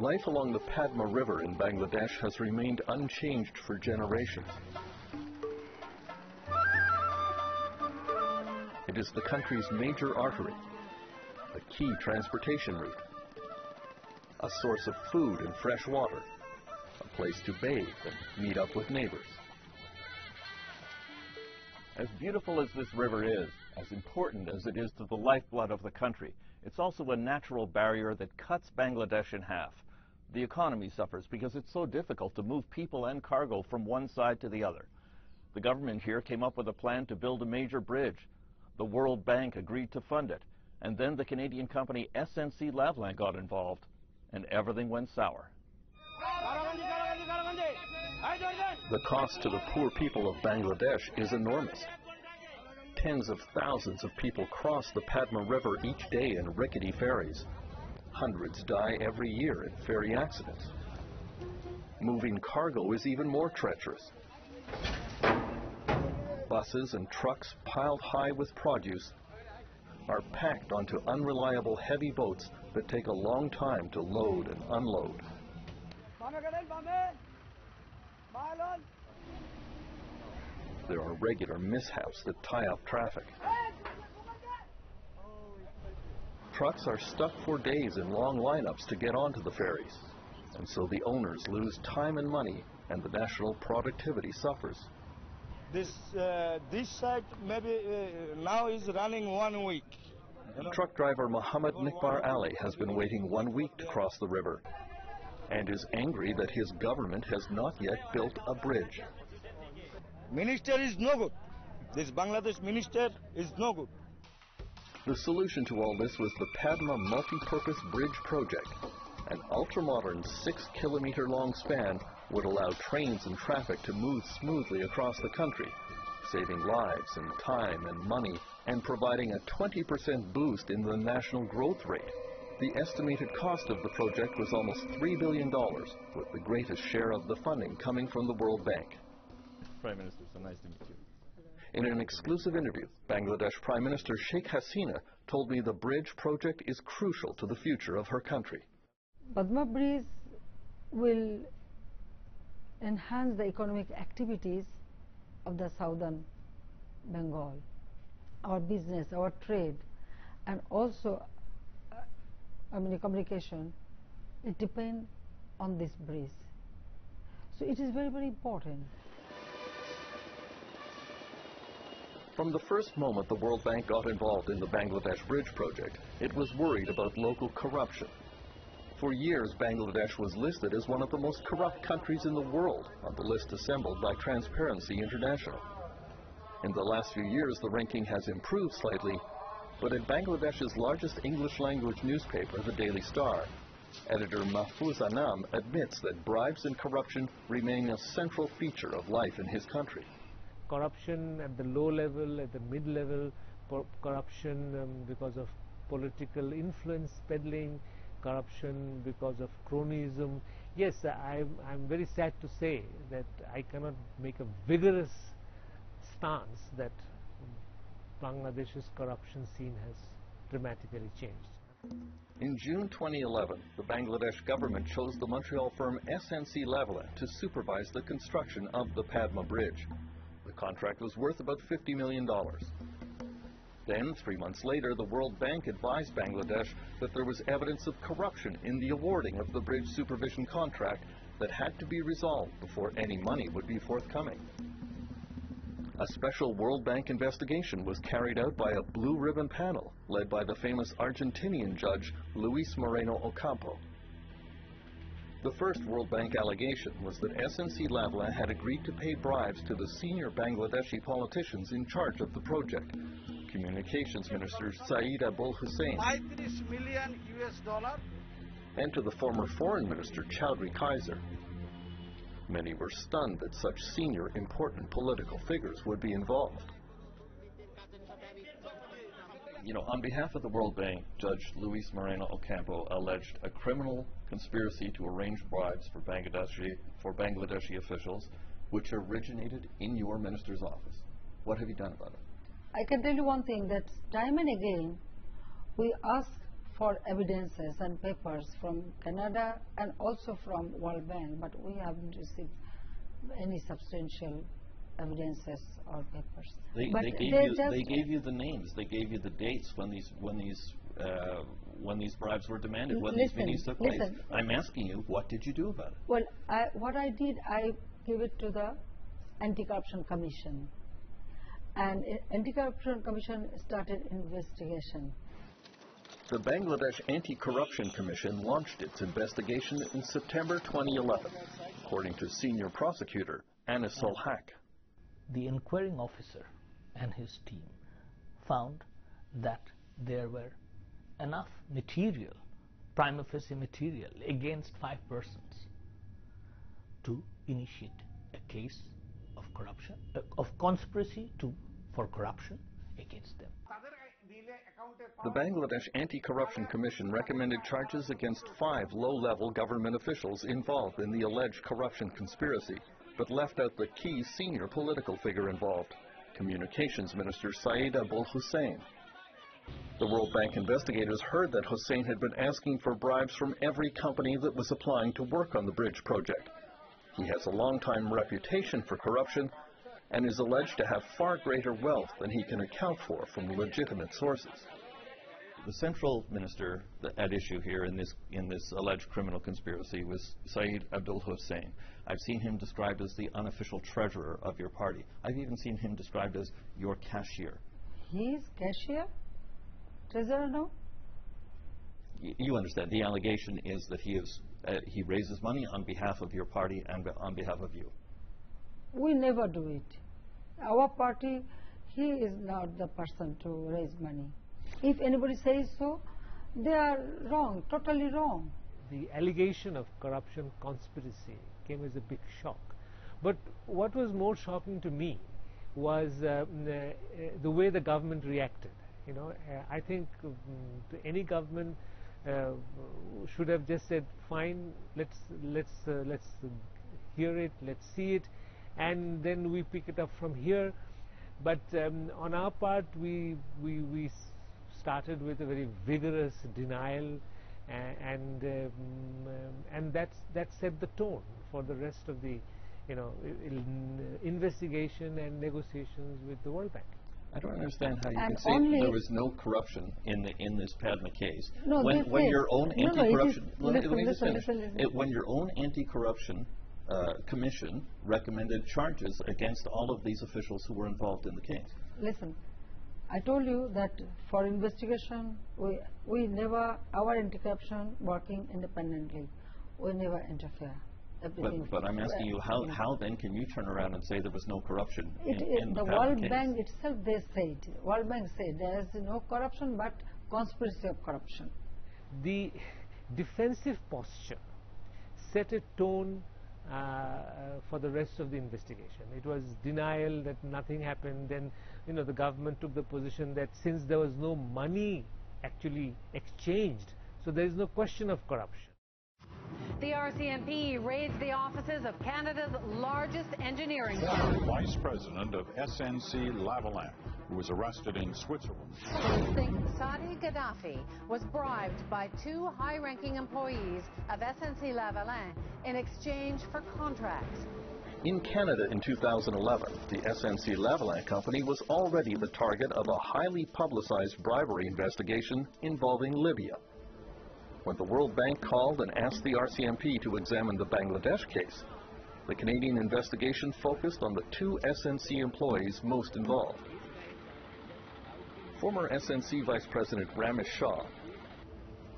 Life along the Padma River in Bangladesh has remained unchanged for generations. It is the country's major artery, a key transportation route, a source of food and fresh water, a place to bathe and meet up with neighbors. As beautiful as this river is, as important as it is to the lifeblood of the country, it's also a natural barrier that cuts Bangladesh in half. The economy suffers because it's so difficult to move people and cargo from one side to the other. The government here came up with a plan to build a major bridge. The World Bank agreed to fund it, and then the Canadian company SNC-Lavalin got involved, and everything went sour. The cost to the poor people of Bangladesh is enormous. Tens of thousands of people cross the Padma River each day in rickety ferries. Hundreds die every year in ferry accidents. Moving cargo is even more treacherous. Buses and trucks piled high with produce are packed onto unreliable heavy boats that take a long time to load and unload. There are regular mishaps that tie up traffic. Trucks are stuck for days in long lineups to get onto the ferries, and so the owners lose time and money, and the national productivity suffers. This site maybe now is running 1 week. Truck driver Muhammad Nikbar Ali has been waiting 1 week to cross the river and is angry that his government has not yet built a bridge. Minister is no good. This Bangladesh minister is no good. The solution to all this was the Padma Multi-Purpose Bridge Project. An ultra-modern 6-kilometer-long span would allow trains and traffic to move smoothly across the country, saving lives and time and money, and providing a 20% boost in the national growth rate. The estimated cost of the project was almost $3 billion, with the greatest share of the funding coming from the World Bank. Prime Minister, so nice to meet you. In an exclusive interview, Bangladesh Prime Minister Sheikh Hasina told me the bridge project is crucial to the future of her country. Padma Bridge will enhance the economic activities of the southern Bengal, our business, our trade, and also communication. It depends on this bridge. So it is very, very important. From the first moment the World Bank got involved in the Bangladesh Bridge project, it was worried about local corruption. For years, Bangladesh was listed as one of the most corrupt countries in the world on the list assembled by Transparency International. In the last few years, the ranking has improved slightly, but in Bangladesh's largest English-language newspaper, the Daily Star, editor Mahfouz Anam admits that bribes and corruption remain a central feature of life in his country. Corruption at the low level, at the mid-level, corruption because of political influence peddling, corruption because of cronyism. Yes, I'm very sad to say that I cannot make a vigorous stance that Bangladesh's corruption scene has dramatically changed. In June 2011, the Bangladesh government chose the Montreal firm SNC-Lavalin to supervise the construction of the Padma Bridge. The contract was worth about $50 million. Then, 3 months later, the World Bank advised Bangladesh that there was evidence of corruption in the awarding of the bridge supervision contract that had to be resolved before any money would be forthcoming. A special World Bank investigation was carried out by a blue ribbon panel led by the famous Argentinian judge Luis Moreno Ocampo. The first World Bank allegation was that SNC-Lavalin had agreed to pay bribes to the senior Bangladeshi politicians in charge of the project, Communications Minister Saeed Abul Hussein, $5 million and to the former Foreign Minister Chowdhury Kaiser. Many were stunned that such senior, important political figures would be involved. On behalf of the World Bank, Judge Luis Moreno Ocampo alleged a criminal conspiracy to arrange bribes for Bangladeshi officials, which originated in your minister's office. What have you done about it? I can tell you one thing, that time and again we ask for evidences and papers from Canada and also from World Bank, but we haven't received any substantial evidences or papers. They gave you the names. They gave you the dates when these bribes were demanded, when these meetings took place. I'm asking you, what did you do about it? Well, what I did, I gave it to the Anti-Corruption Commission, and Anti-Corruption Commission started investigation. The Bangladesh Anti-Corruption Commission launched its investigation in September 2011, according to senior prosecutor Anis Haq. The inquiring officer and his team found that there were enough material, prima facie material, against 5 persons to initiate a case of corruption, of conspiracy for corruption against them. The Bangladesh Anti-Corruption Commission recommended charges against 5 low-level government officials involved in the alleged corruption conspiracy, but left out the key senior political figure involved, Communications Minister Saeed Abul Hussein. The World Bank investigators heard that Hussein had been asking for bribes from every company that was applying to work on the bridge project. He has a long-time reputation for corruption and is alleged to have far greater wealth than he can account for from legitimate sources. The central minister at issue here in this alleged criminal conspiracy was Saeed Abul Hussein. I've seen him described as the unofficial treasurer of your party. I've even seen him described as your cashier. He's cashier? Treasurer, no? You understand, the allegation is that he raises money on behalf of your party and on behalf of you. We never do it. Our party, he is not the person to raise money. If anybody says so, they are wrong, totally wrong. The allegation of corruption conspiracy came as a big shock. But what was more shocking to me was the way the government reacted. You know, I think any government should have just said, "Fine, let's hear it, let's see it, and then we pick it up from here." But on our part, we started with a very vigorous denial, and that set the tone for the rest of the, investigation and negotiations with the World Bank. I don't understand how you can say there was no corruption in this Padma case. No, when your own anti-corruption listen. When your own anti-corruption commission recommended charges against all of these officials who were involved in the case. Listen, I told you that for investigation, we never, our anti-corruption working independently, we never interfere. But I'm asking you, how then can you turn around and say there was no corruption in the World case? Bank itself, they said, World Bank said there is no corruption but conspiracy of corruption. The defensive posture set a tone for the rest of the investigation. It was denial that nothing happened. Then, the government took the position that since there was no money actually exchanged, so there is no question of corruption. The RCMP raids the offices of Canada's largest engineering firm. Vice President of SNC Lavalin, who was arrested in Switzerland. Police think Saadi Gaddafi was bribed by 2 high-ranking employees of SNC Lavalin in exchange for contracts. In Canada in 2011, the SNC Lavalin company was already the target of a highly publicized bribery investigation involving Libya. When the World Bank called and asked the RCMP to examine the Bangladesh case, the Canadian investigation focused on the 2 SNC employees most involved. Former SNC Vice President Ramesh Shah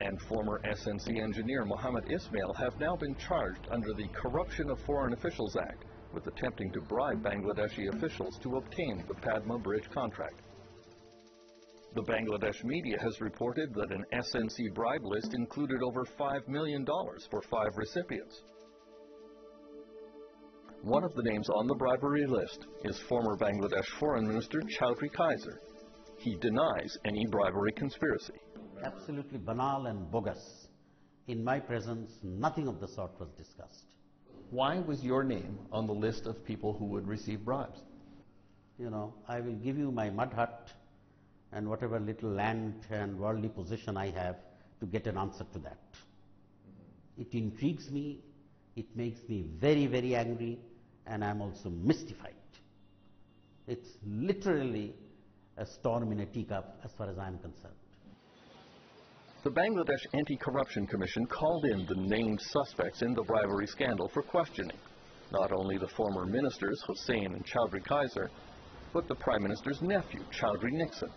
and former SNC engineer Mohammed Ismail have now been charged under the Corruption of Foreign Officials Act with attempting to bribe Bangladeshi officials to obtain the Padma Bridge contract. The Bangladesh media has reported that an SNC bribe list included over $5 million for 5 recipients. One of the names on the bribery list is former Bangladesh Foreign Minister Chowdhury Kaiser. He denies any bribery conspiracy. Absolutely banal and bogus. In my presence, nothing of the sort was discussed. Why was your name on the list of people who would receive bribes? I will give you my mud hut and whatever little land and worldly position I have to get an answer to that. It intrigues me, it makes me very, very angry, and I'm also mystified. It's literally a storm in a teacup as far as I'm concerned. The Bangladesh Anti-Corruption Commission called in the named suspects in the bribery scandal for questioning, not only the former ministers Hussain and Chowdhury Kaiser, but the Prime Minister's nephew, Chowdhury Nixon.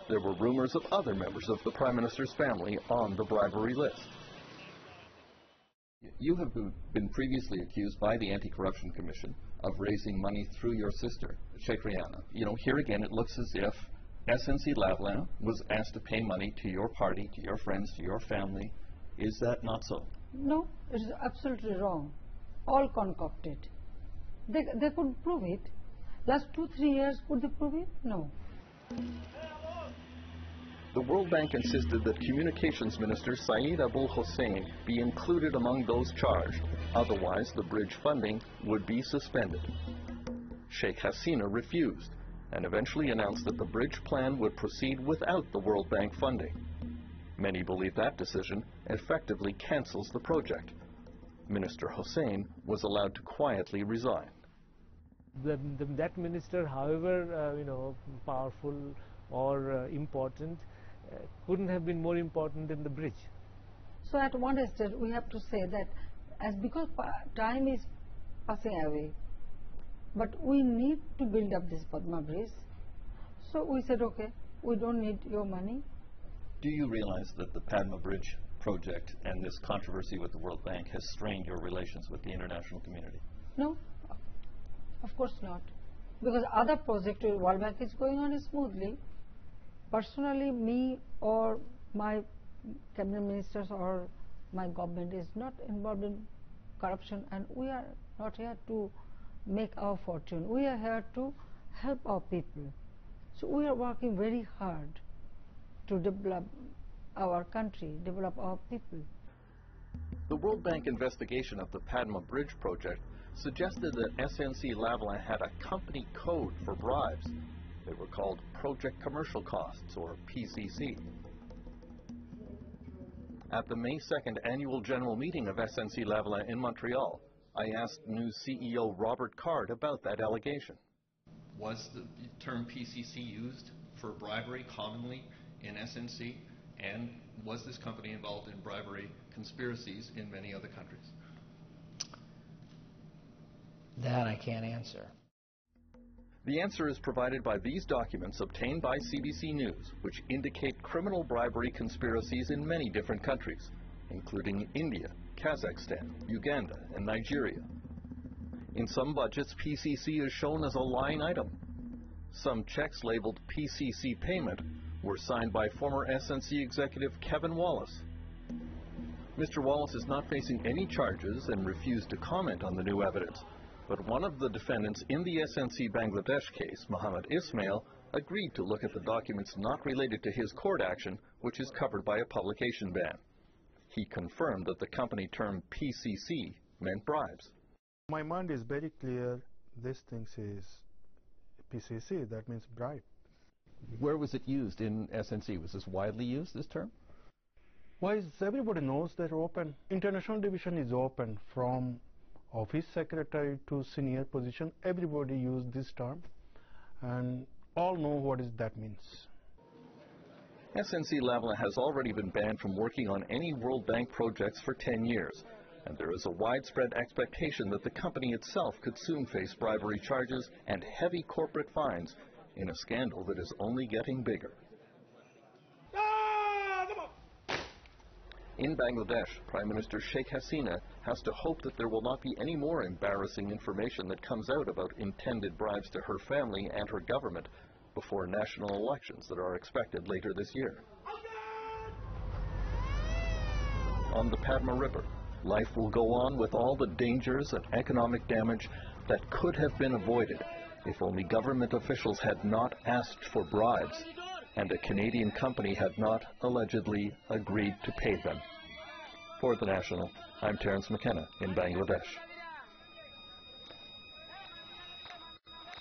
There were rumors of other members of the Prime Minister's family on the bribery list. You have been previously accused by the Anti-Corruption Commission of raising money through your sister, Sheikh. You know, here again it looks as if SNC-Lavalin was asked to pay money to your party, to your friends, to your family. Is that not so? No, it's absolutely wrong. All concocted. They could prove it. Last 2-3 years, could they prove it? No. The World Bank insisted that Communications Minister Saeed Abul Hussein be included among those charged, otherwise the bridge funding would be suspended. Sheikh Hasina refused and eventually announced that the bridge plan would proceed without the World Bank funding. Many believe that decision effectively cancels the project. Minister Hussein was allowed to quietly resign. That minister, however powerful or important, couldn't have been more important than the bridge. So at one stage we have to say that because time is passing away, but we need to build up this Padma bridge. So we said, okay, we don't need your money. Do you realize that the Padma Bridge project and this controversy with the World Bank has strained your relations with the international community? No, of course not. Because other project with World Bank is going on smoothly. Personally, me or my cabinet ministers or my government is not involved in corruption, and we are not here to make our fortune. We are here to help our people. So we are working very hard to develop our country, develop our people. The World Bank investigation of the Padma Bridge project suggested that SNC-Lavalin had a company code for bribes. They were called Project Commercial Costs, or PCC. At the May 2nd annual general meeting of SNC-Lavalin in Montreal, I asked new CEO Robert Card about that allegation. Was the term PCC used for bribery commonly in SNC? And was this company involved in bribery conspiracies in many other countries? That I can't answer. The answer is provided by these documents obtained by CBC News, which indicate criminal bribery conspiracies in many different countries, including India, Kazakhstan, Uganda, and Nigeria. In some budgets, PCC is shown as a line item. Some checks labeled PCC payment were signed by former SNC executive Kevin Wallace. Mr. Wallace is not facing any charges and refused to comment on the new evidence, but one of the defendants in the SNC Bangladesh case, Mohammed Ismail, agreed to look at the documents not related to his court action, which is covered by a publication ban. He confirmed that the company term PCC meant bribes. My mind is very clear. This thing says PCC, that means bribe. Where was it used in SNC? Was this widely used, this term? Why, everybody knows that open. International division is open from office secretary to senior position. Everybody use this term and all know what that means. SNC-Lavalin has already been banned from working on any World Bank projects for 10 years, and there is a widespread expectation that the company itself could soon face bribery charges and heavy corporate fines in a scandal that is only getting bigger. In Bangladesh, Prime Minister Sheikh Hasina has to hope that there will not be any more embarrassing information that comes out about intended bribes to her family and her government before national elections that are expected later this year. On the Padma River, life will go on with all the dangers and economic damage that could have been avoided if only government officials had not asked for bribes and a Canadian company had not allegedly agreed to pay them. For The National, I'm Terence McKenna in Bangladesh.